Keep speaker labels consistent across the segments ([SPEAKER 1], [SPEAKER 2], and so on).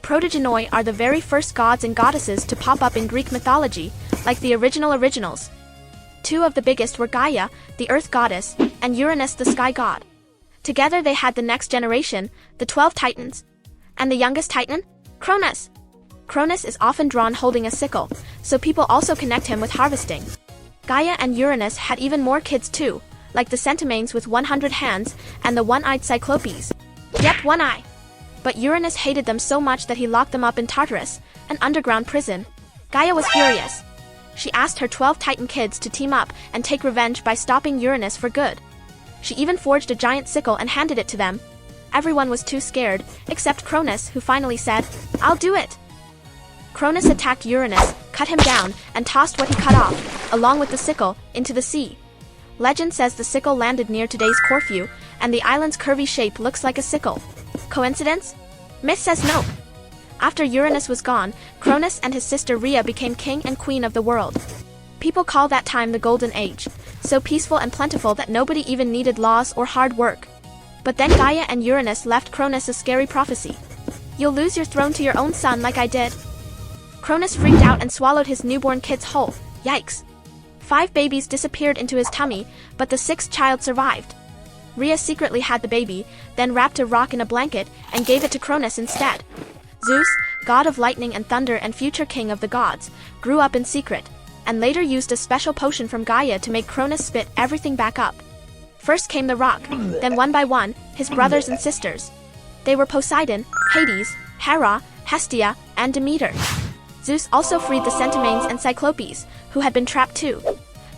[SPEAKER 1] protogenoi are the very first gods and goddesses to pop up in Greek mythology, like the originals. Two of the biggest were Gaia, the earth goddess, and Uranus, the sky god. Together they had the next generation, the 12 titans. And the youngest titan? Cronus. Cronus is often drawn holding a sickle, so people also connect him with harvesting. Gaia and Uranus had even more kids too, like the Centimanes with 100 hands, and the one-eyed Cyclopes. Yep, one eye. But Uranus hated them so much that he locked them up in Tartarus, an underground prison. Gaia was furious. She asked her 12 Titan kids to team up and take revenge by stopping Uranus for good. She even forged a giant sickle and handed it to them. Everyone was too scared, except Cronus, who finally said, "I'll do it." Cronus attacked Uranus, cut him down, and tossed what he cut off, along with the sickle, into the sea. Legend says the sickle landed near today's Corfu, and the island's curvy shape looks like a sickle. Coincidence? Myth says no. After Uranus was gone, Cronus and his sister Rhea became king and queen of the world. People call that time the Golden Age, so peaceful and plentiful that nobody even needed laws or hard work. But then Gaia and Uranus left Cronus a scary prophecy. "You'll lose your throne to your own son like I did." Cronus freaked out and swallowed his newborn kids whole. Yikes. 5 babies disappeared into his tummy, but the 6th child survived. Rhea secretly had the baby, then wrapped a rock in a blanket and gave it to Cronus instead. Zeus, god of lightning and thunder and future king of the gods, grew up in secret, and later used a special potion from Gaia to make Cronus spit everything back up. First came the rock, then one by one, his brothers and sisters. They were Poseidon, Hades, Hera, Hestia, and Demeter. Zeus also freed the Centimanes and Cyclopes, who had been trapped too.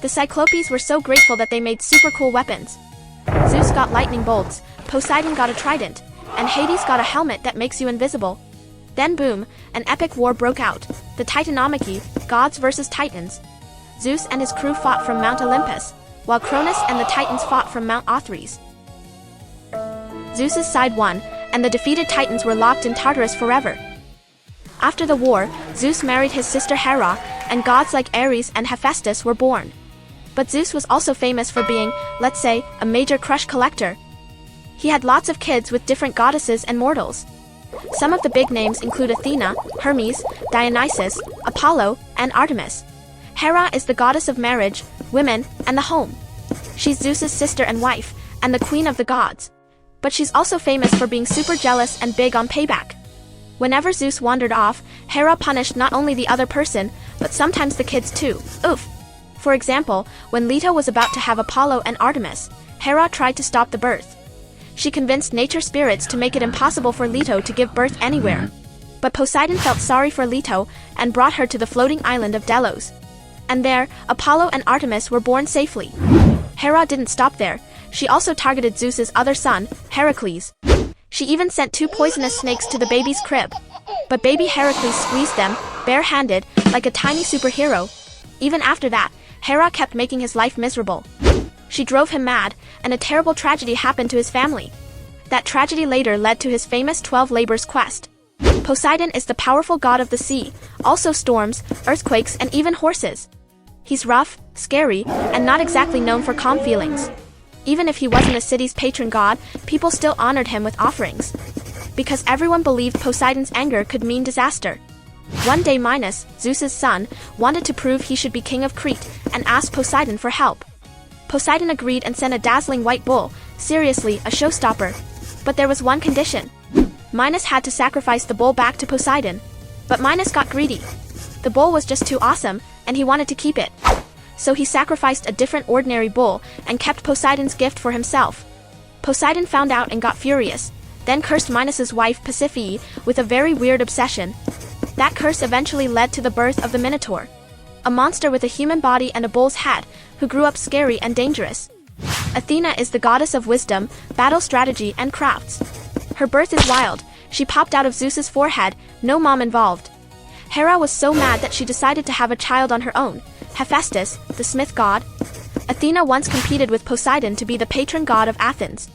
[SPEAKER 1] The Cyclopes were so grateful that they made super cool weapons. Zeus got lightning bolts, Poseidon got a trident, and Hades got a helmet that makes you invisible. Then boom, an epic war broke out, the Titanomachy, gods versus titans. Zeus and his crew fought from Mount Olympus, while Cronus and the titans fought from Mount Othrys. Zeus's side won, and the defeated titans were locked in Tartarus forever. After the war, Zeus married his sister Hera, and gods like Ares and Hephaestus were born. But Zeus was also famous for being, let's say, a major crush collector. He had lots of kids with different goddesses and mortals. Some of the big names include Athena, Hermes, Dionysus, Apollo, and Artemis. Hera is the goddess of marriage, women, and the home. She's Zeus's sister and wife, and the queen of the gods. But she's also famous for being super jealous and big on payback. Whenever Zeus wandered off, Hera punished not only the other person, but sometimes the kids too. Oof. For example, when Leto was about to have Apollo and Artemis, Hera tried to stop the birth. She convinced nature spirits to make it impossible for Leto to give birth anywhere. But Poseidon felt sorry for Leto and brought her to the floating island of Delos. And there, Apollo and Artemis were born safely. Hera didn't stop there. She also targeted Zeus's other son, Heracles. She even sent 2 poisonous snakes to the baby's crib. But baby Heracles squeezed them, bare-handed, like a tiny superhero. Even after that, Hera kept making his life miserable. She drove him mad, and a terrible tragedy happened to his family. That tragedy later led to his famous 12 labors quest. Poseidon is the powerful god of the sea, also storms, earthquakes, and even horses. He's rough, scary, and not exactly known for calm feelings. Even if he wasn't a city's patron god, people still honored him with offerings. Because everyone believed Poseidon's anger could mean disaster. One day Minos, Zeus's son, wanted to prove he should be king of Crete, and asked Poseidon for help. Poseidon agreed and sent a dazzling white bull, seriously, a showstopper. But there was one condition. Minos had to sacrifice the bull back to Poseidon. But Minos got greedy. The bull was just too awesome, and he wanted to keep it. So he sacrificed a different ordinary bull, and kept Poseidon's gift for himself. Poseidon found out and got furious, then cursed Minos's wife Pasiphae with a very weird obsession. That curse eventually led to the birth of the Minotaur. A monster with a human body and a bull's head, who grew up scary and dangerous. Athena is the goddess of wisdom, battle strategy, and crafts. Her birth is wild. She popped out of Zeus's forehead, no mom involved. Hera was so mad that she decided to have a child on her own, Hephaestus, the smith god. Athena once competed with Poseidon to be the patron god of Athens.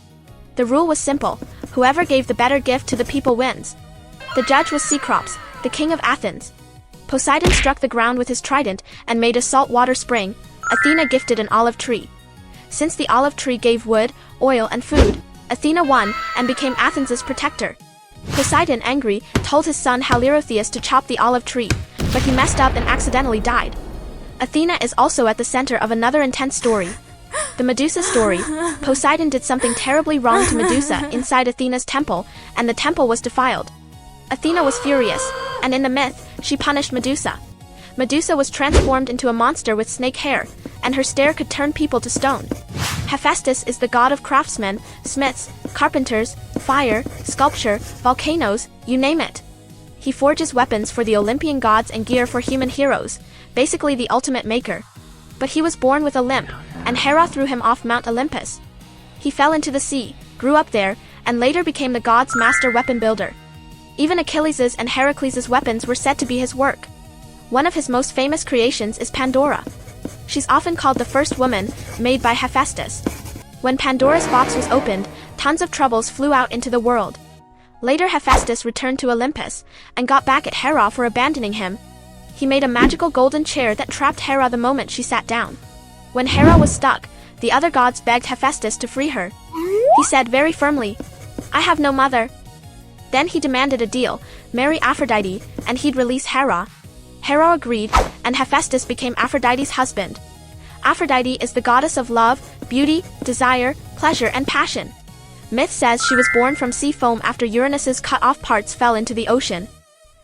[SPEAKER 1] The rule was simple: whoever gave the better gift to the people wins. The judge was Cecrops, the king of Athens. Poseidon struck the ground with his trident and made a saltwater spring. Athena gifted an olive tree. Since the olive tree gave wood, oil, and food, Athena won and became Athens' protector. Poseidon, angry, told his son Halirrhothius to chop the olive tree, but he messed up and accidentally died. Athena is also at the center of another intense story. The Medusa story. Poseidon did something terribly wrong to Medusa inside Athena's temple, and the temple was defiled. Athena was furious, and in the myth, she punished Medusa. Medusa was transformed into a monster with snake hair, and her stare could turn people to stone. Hephaestus is the god of craftsmen, smiths, carpenters, fire, sculpture, volcanoes, you name it. He forges weapons for the Olympian gods and gear for human heroes, basically the ultimate maker. But he was born with a limp, and Hera threw him off Mount Olympus. He fell into the sea, grew up there, and later became the god's master weapon builder. Even Achilles's and Heracles' weapons were said to be his work. One of his most famous creations is Pandora. She's often called the first woman, made by Hephaestus. When Pandora's box was opened, tons of troubles flew out into the world. Later Hephaestus returned to Olympus, and got back at Hera for abandoning him. He made a magical golden chair that trapped Hera the moment she sat down. When Hera was stuck, the other gods begged Hephaestus to free her. He said very firmly, "I have no mother." Then he demanded a deal, marry Aphrodite, and he'd release Hera. Hera agreed, and Hephaestus became Aphrodite's husband. Aphrodite is the goddess of love, beauty, desire, pleasure, and passion. Myth says she was born from sea foam after Uranus's cut-off parts fell into the ocean.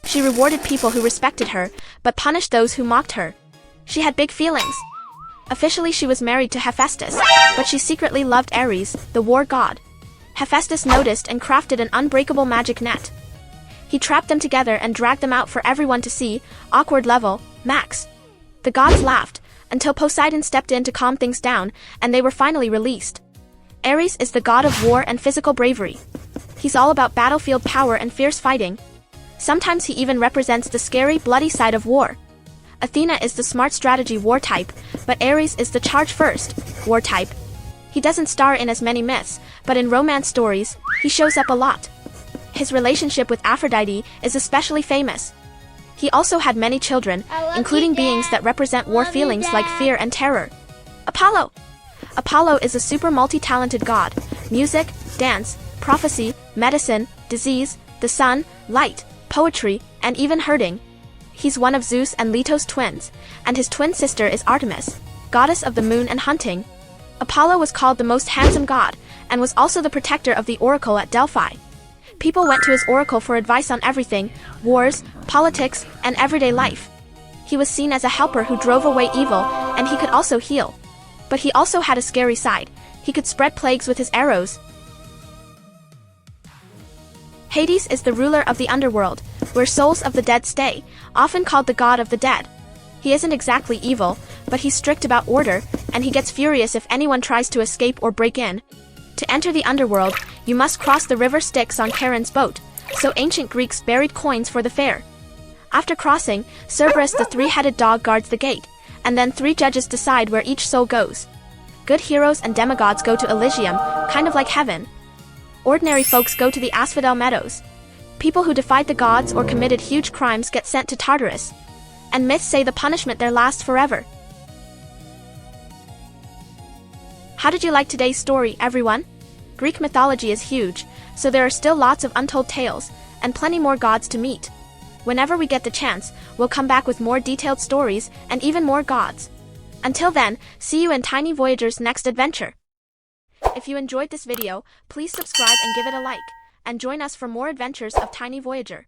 [SPEAKER 1] She rewarded people who respected her, but punished those who mocked her. She had big feelings. Officially she was married to Hephaestus, but she secretly loved Ares, the war god. Hephaestus noticed and crafted an unbreakable magic net. He trapped them together and dragged them out for everyone to see, awkward level, max. The gods laughed, until Poseidon stepped in to calm things down, and they were finally released. Ares is the god of war and physical bravery. He's all about battlefield power and fierce fighting. Sometimes he even represents the scary, bloody side of war. Athena is the smart strategy war type, but Ares is the charge first, war type. He doesn't star in as many myths, but in romance stories, he shows up a lot. His relationship with Aphrodite is especially famous. He also had many children, including beings that represent war feelings like fear and terror. Apollo. Apollo is a super multi-talented god: music, dance, prophecy, medicine, disease, the sun, light, poetry, and even herding. He's one of Zeus and Leto's twins, and his twin sister is Artemis, goddess of the moon and hunting. Apollo was called the most handsome god, and was also the protector of the oracle at Delphi. People went to his oracle for advice on everything: wars, politics, and everyday life. He was seen as a helper who drove away evil, and he could also heal. But he also had a scary side: he could spread plagues with his arrows. Hades is the ruler of the underworld, where souls of the dead stay, often called the god of the dead. He isn't exactly evil, but he's strict about order, and he gets furious if anyone tries to escape or break in. To enter the underworld, you must cross the river Styx on Charon's boat, so ancient Greeks buried coins for the fare. After crossing, Cerberus the three-headed dog guards the gate, and then 3 judges decide where each soul goes. Good heroes and demigods go to Elysium, kind of like heaven. Ordinary folks go to the Asphodel Meadows. People who defied the gods or committed huge crimes get sent to Tartarus. And myths say the punishment there lasts forever. How did you like today's story, everyone? Greek mythology is huge, so there are still lots of untold tales, and plenty more gods to meet. Whenever we get the chance, we'll come back with more detailed stories and even more gods. Until then, see you in Tiny Voyager's next adventure. If you enjoyed this video, please subscribe and give it a like, and join us for more adventures of Tiny Voyager.